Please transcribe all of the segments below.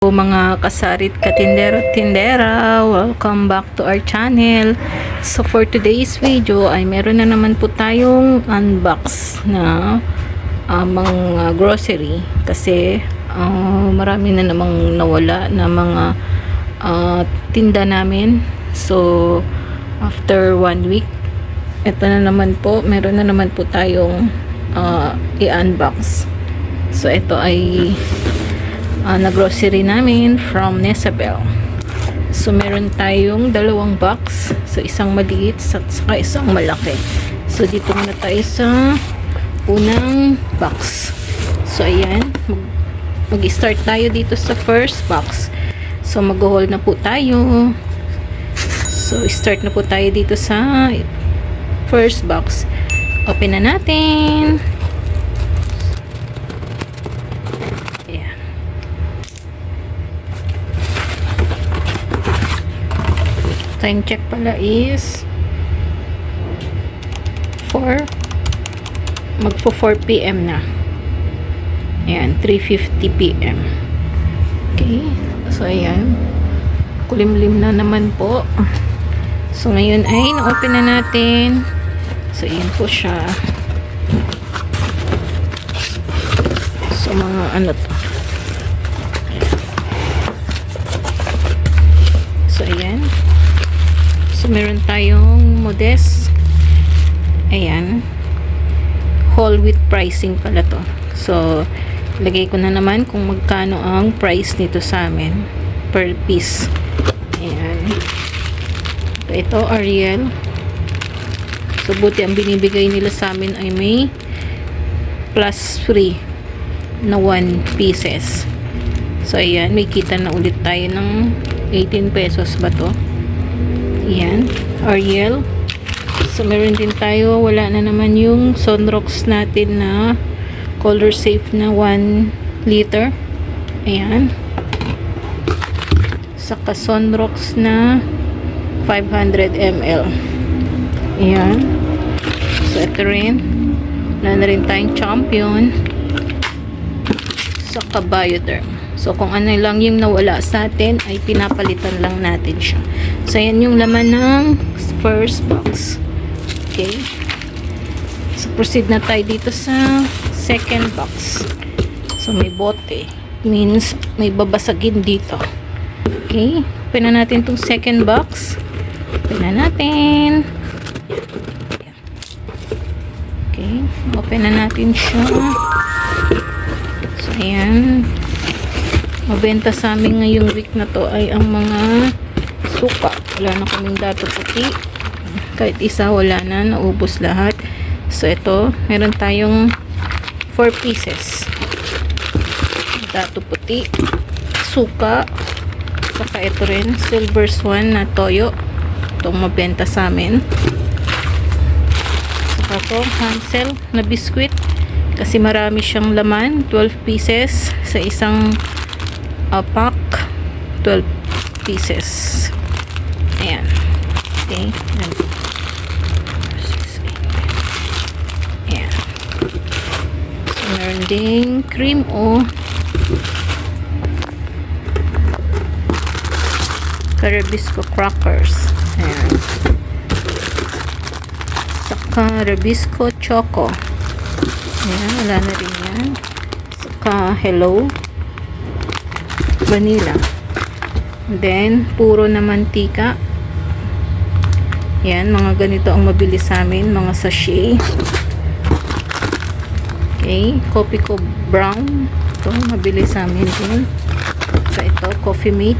Mga kasarit katindero at tindera, welcome back to our channel. So for today's video ay meron na naman po tayong unbox na mga grocery kasi marami na namang nawala na mga tinda namin. So after 1 week, ito na naman po, meron na naman po tayong i-unbox. So ito ay na grocery namin from Nesabel. So meron tayong dalawang box, so isang maliit at saka isang malaki. So dito muna tayo sa unang box. So ayan, mag-start tayo dito sa first box. So mag-haul na po tayo. So start na po tayo dito sa first box. Open na natin. Time check pala is magpo 4 PM na. Ayan, 3:50 PM. Okay, so ayan, kulimlim na naman po. So ngayon ay na-open na natin. So ayan po siya. So mga ano to. So ayan. So, meron tayong modest. Ayan. Whole wheat pricing pala to. So, lagay ko na naman kung magkano ang price nito sa amin per piece. Ayan. Ito, Ariel. So, buti ang binibigay nila sa amin ay may plus free na 1 pieces. So, ayan. May kita na ulit tayo ng 18 pesos ba to? Yan, Ariel. So meron din tayo, wala na naman yung Sunrox natin na color safe na 1 liter. Ayan. Saka Sunrox na 500 ml. Ayan. So ito rin, wala na rin tayong Champion. Saka Bioderm. So, kung ano lang yung nawala sa atin, ay pinapalitan lang natin siya. So, yan yung laman ng first box. Okay. So, proceed na tayo dito sa second box. So, may bote. Means, may babasagin dito. Okay. Open na natin itong second box. Open na natin. Okay. Open na natin siya. So, ayan. Mabenta sa amin ngayong week na to ay ang mga suka. Wala na kaming dato puti. Kahit isa wala na, naubos lahat. So ito, meron tayong 4 pieces. Dato puti, suka, saka ito rin, silver swan na toyo. Itong mabenta sa amin. Saka ito, Hansel na biskwit. Kasi marami siyang laman, 12 pieces sa isang pack, 12 pieces. Ayan. Okay. Ayan. So, meron ding cream Carabisco crackers. Ayan. Saka Rabisco choco. Ayan, wala na rin yan. Saka hello vanilla. Then, puro na mantika. Yan, mga ganito ang mabili sa amin. Mga sachet. Okay. Coffee Co brown. Ito, mabili sa amin din. So, ito, Coffee Mate.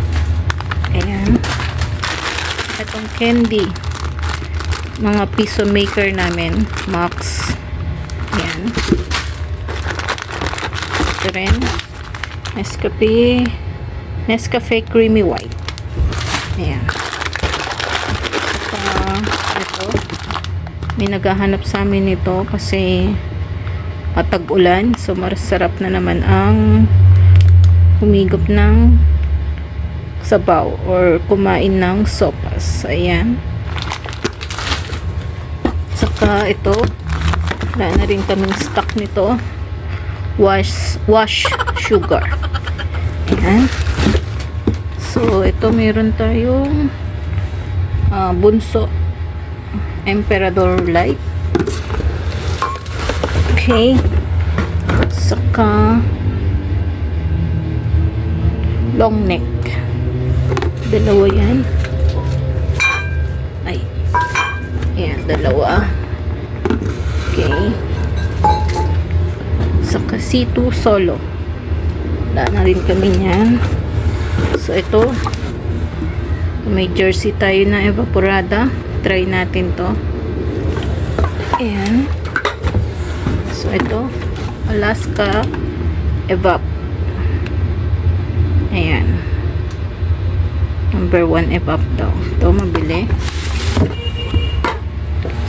Ayan. Itong candy. Mga piso maker namin. Max. Ayan. Ito rin. Nescafe Creamy White. Ayan. Ito. May naghahanap sa amin ito kasi tag-ulan. So, masarap na naman ang humigop ng sabaw or kumain ng sopas. Ayan. Saka ito, wala na rin kaming stock nito. wash sugar. Ayan. So, ito meron tayong bunso Emperador Light. Okay. Saka long neck. Dalawa yan. Ay. Ayan, dalawa. Okay. Saka C2 solo. Wala na rin kami yan. So, ito. May jersey tayo na evaporada. Try natin to. Ayan. So, ito. Alaska Evap. Ayan. Number 1 Evap daw. Ito, mabili.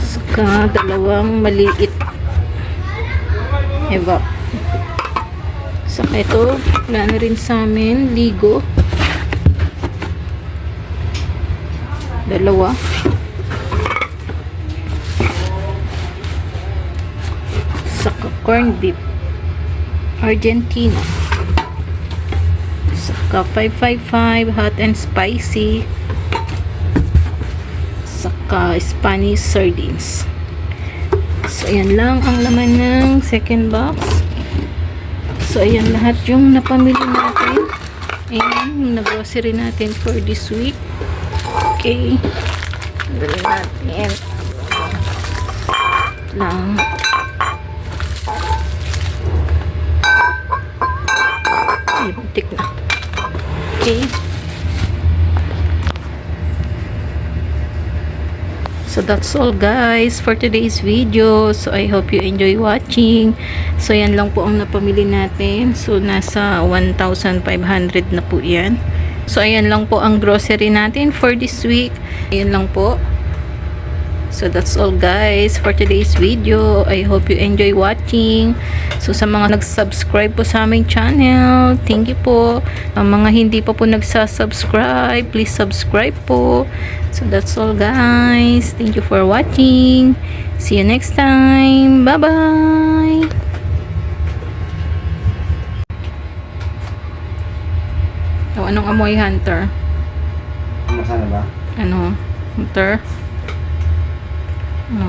Saka, dalawang maliit Evap. Saka ito, wala na rin sa amin. Ligo. Dalawa. Saka corn beef Argentina. Saka 555 hot and spicy. Saka Spanish sardines. So ayan lang ang laman ng second box. So ayan lahat yung napamili natin. Ayan yung nag-grocery natin for this week. Okay. Dali natin. Lang. Ay, buntik na. Okay. So that's all guys for today's video. So I hope you enjoy watching. So yan lang po ang napamili natin. So nasa 1,500 na po yan. So ayan lang po ang grocery natin for this week. Ayan lang po. So that's all guys for today's video. I hope you enjoy watching. So sa mga nag-subscribe po sa aming channel, thank you po. Ang mga hindi pa po nagsasubscribe, please subscribe po. So that's all guys. Thank you for watching. See you next time. Bye-bye. Oh, anong amoy, Hunter? Masana ba? Ano? Hunter? Oh.